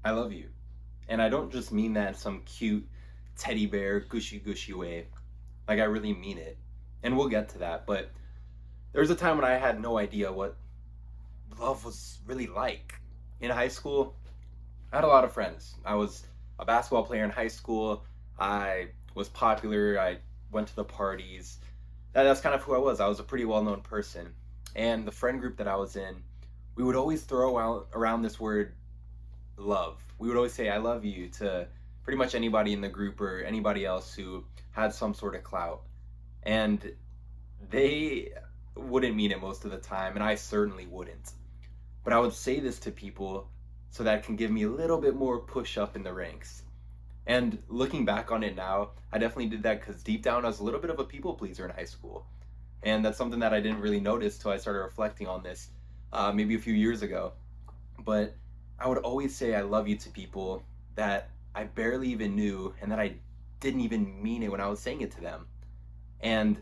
I love you. And I don't just mean that in some cute teddy bear, gushy gushy way. Like, I really mean it. And we'll get to that. But there was a time when I had no idea what love was really like. In high school, I had a lot of friends. I was a basketball player in high school. I was popular. I went to the parties. That's kind of who I was. I was a pretty well known person. And the friend group that I was in, we would always throw out around this word love. We would always say, I love you to pretty much anybody in the group or anybody else who had some sort of clout. And they wouldn't mean it most of the time, and I certainly wouldn't. But I would say this to people so that it can give me a little bit more push up in the ranks. And looking back on it now, I definitely did that because deep down I was a little bit of a people pleaser in high school. And that's something that I didn't really notice till I started reflecting on this maybe a few years ago. But I would always say I love you to people that I barely even knew and that I didn't even mean it when I was saying it to them. And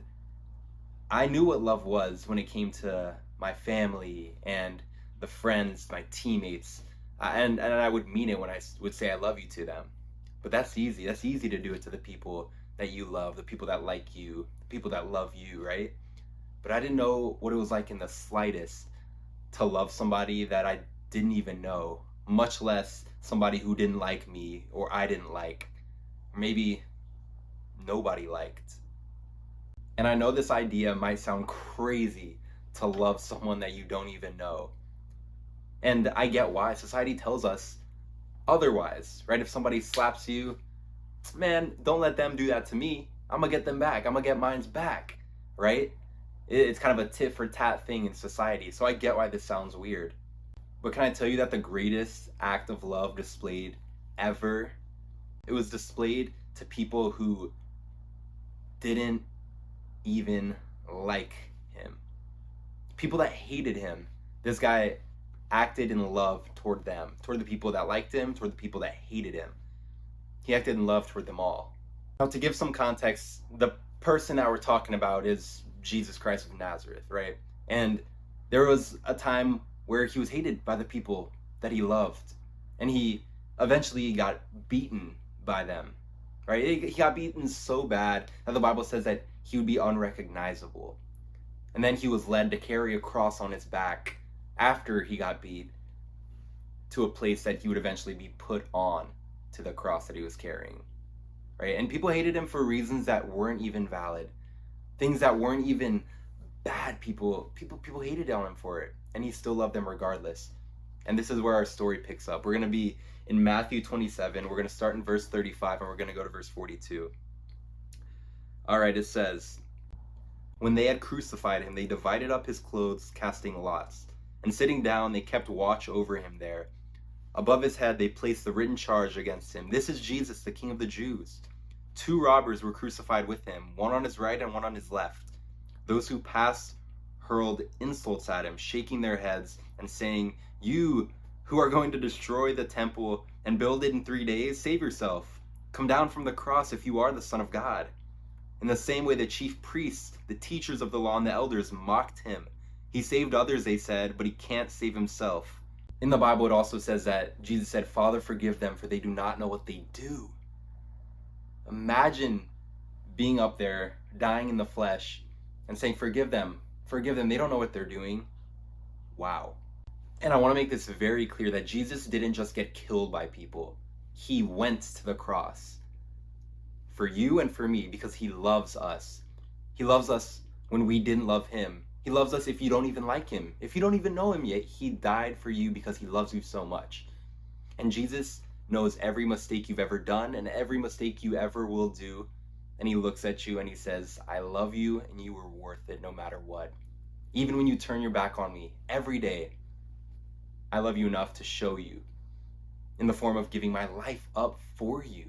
I knew what love was when it came to my family and the friends, my teammates, and I would mean it when I would say I love you to them. But that's easy. That's easy to do it to the people that you love, the people that like you, the people that love you, right? But I didn't know what it was like in the slightest to love somebody that I didn't even know, much less somebody who didn't like me or I didn't like, or maybe nobody liked. And I know this idea might sound crazy to love someone that you don't even know. And I get why. Society tells us otherwise, right? If somebody slaps you, man, don't let them do that to me. I'm gonna get them back. I'm gonna get mine's back, right? It's kind of a tit for tat thing in society. So I get why this sounds weird. But can I tell you that the greatest act of love displayed ever, it was displayed to people who didn't even like him. People that hated him. This guy acted in love toward them, toward the people that liked him, toward the people that hated him. He acted in love toward them all. Now, to give some context, the person that we're talking about is Jesus Christ of Nazareth, right? And there was a time where he was hated by the people that he loved, and he eventually got beaten by them, right? He got beaten so bad that the Bible says that he would be unrecognizable. And then he was led to carry a cross on his back after he got beat to a place that he would eventually be put on to the cross that he was carrying, right? And people hated him for reasons that weren't even valid, things that weren't even bad. People hated on him for it, and he still loved them regardless. And this is where our story picks up. We're going to be in Matthew 27. We're going to start in verse 35, and we're going to go to verse 42. All right, it says, when they had crucified him, they divided up his clothes, casting lots. And sitting down, they kept watch over him there. Above his head, they placed the written charge against him. This is Jesus, the King of the Jews. 2 robbers were crucified with him, one on his right and one on his left. Those who passed hurled insults at him, shaking their heads and saying, "You who are going to destroy the temple and build it in 3 days, save yourself. Come down from the cross if you are the Son of God." In the same way, the chief priests, the teachers of the law, and the elders mocked him. He saved others, they said, but he can't save himself. In the Bible, it also says that Jesus said, "Father, forgive them, for they do not know what they do." Imagine being up there, dying in the flesh, and saying, forgive them, they don't know what they're doing. Wow. And I want to make this very clear that Jesus didn't just get killed by people. He went to the cross for you and for me because he loves us. He loves us when we didn't love him. He loves us if you don't even like him. If you don't even know him yet, he died for you because he loves you so much. And Jesus knows every mistake you've ever done and every mistake you ever will do. And he looks at you and he says, I love you and you were worth it no matter what. Even when you turn your back on me every day, I love you enough to show you in the form of giving my life up for you.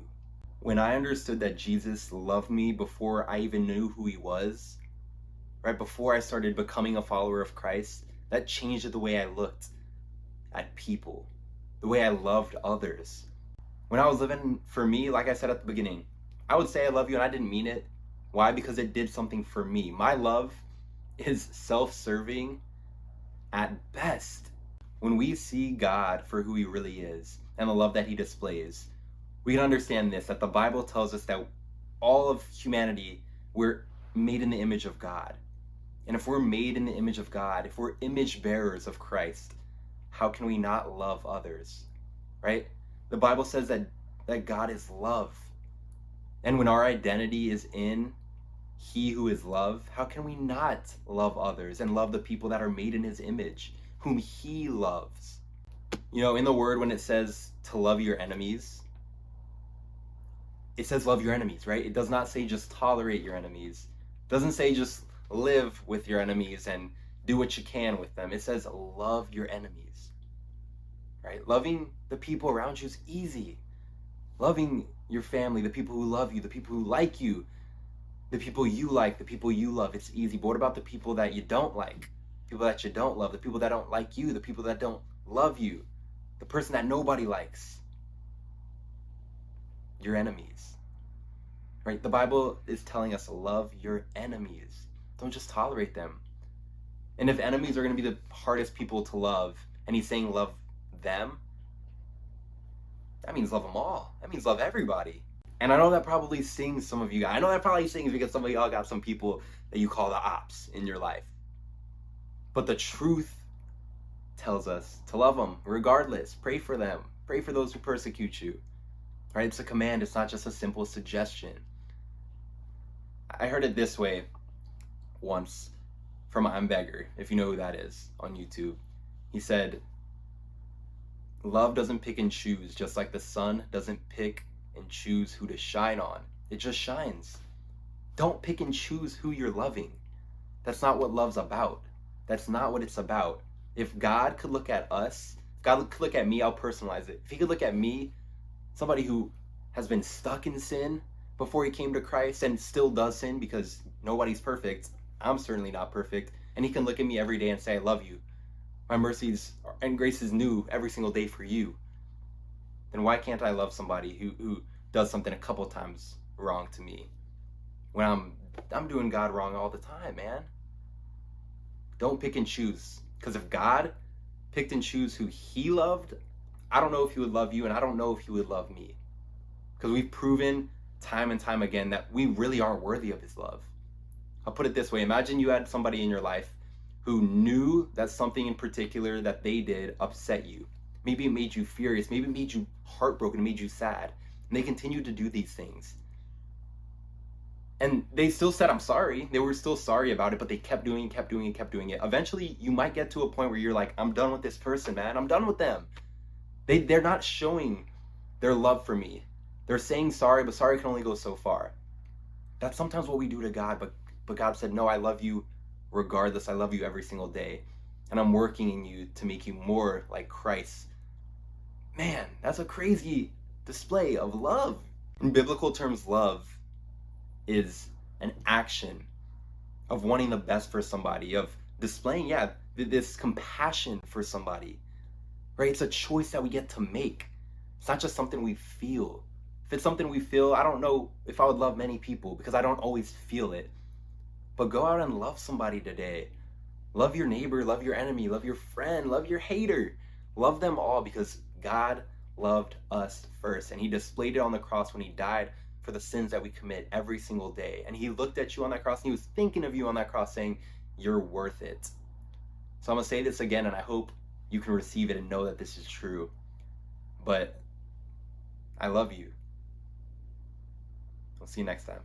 When I understood that Jesus loved me before I even knew who he was, right before I started becoming a follower of Christ, that changed the way I looked at people, the way I loved others. When I was living for me, like I said at the beginning, I would say I love you and I didn't mean it. Why? Because it did something for me. My love is self-serving at best. When we see God for who he really is and the love that he displays, we can understand this, that the Bible tells us that all of humanity, we're made in the image of God. And if we're made in the image of God, if we're image bearers of Christ, how can we not love others? Right? The Bible says that God is love. And when our identity is in he who is love, how can we not love others and love the people that are made in his image, whom he loves? You know, in the word, when it says to love your enemies, it says love your enemies, right? It does not say just tolerate your enemies. It doesn't say just live with your enemies and do what you can with them. It says love your enemies, right? Loving the people around you is easy. Loving your family, the people who love you, the people who like you, the people you like, the people you love, it's easy. But what about the people that you don't like? People that you don't love, the people that don't like you, the people that don't love you, the person that nobody likes? Your enemies, right? The Bible is telling us love your enemies. Don't just tolerate them. And if enemies are going to be the hardest people to love, and he's saying love them, that means love them all. That means love everybody. And I know that probably stings some of you guys. I know that probably stings because some of y'all got some people that you call the ops in your life. But the truth tells us to love them regardless. Pray for them. Pray for those who persecute you. Right? It's a command. It's not just a simple suggestion. I heard it this way once from IMBeggar, if you know who that is, on YouTube. He said, love doesn't pick and choose, just like the sun doesn't pick and choose who to shine on. It just shines. Don't pick and choose who you're loving. That's not what love's about. That's not what it's about. If God could look at us, if God could look at me, I'll personalize it. If he could look at me, somebody who has been stuck in sin before he came to Christ and still does sin because nobody's perfect, I'm certainly not perfect, and he can look at me every day and say, I love you. My mercies and grace is new every single day for you. Then why can't I love somebody who does something a couple times wrong to me when I'm doing God wrong all the time, man? Don't pick and choose. Because if God picked and choose who he loved, I don't know if he would love you, and I don't know if he would love me. Because we've proven time and time again that we really aren't worthy of his love. I'll put it this way. Imagine you had somebody in your life who knew that something in particular that they did upset you. Maybe it made you furious. Maybe it made you heartbroken. It made you sad. And they continued to do these things. And they still said, I'm sorry. They were still sorry about it, but they kept doing it, kept doing it, kept doing it. Eventually, you might get to a point where you're like, I'm done with this person, man. I'm done with them. They're not showing their love for me. They're saying sorry, but sorry can only go so far. That's sometimes what we do to God, but God said, no, I love you regardless. I love you every single day. And I'm working in you to make you more like Christ. Man, that's a crazy display of love. In biblical terms, love is an action of wanting the best for somebody, of displaying, this compassion for somebody, right? It's a choice that we get to make. It's not just something we feel. If it's something we feel, I don't know if I would love many people because I don't always feel it. But go out and love somebody today. Love your neighbor, love your enemy, love your friend, love your hater. Love them all because God loved us first. And he displayed it on the cross when he died for the sins that we commit every single day. And he looked at you on that cross and he was thinking of you on that cross saying, you're worth it. So I'm going to say this again, and I hope you can receive it and know that this is true. But I love you. I'll see you next time.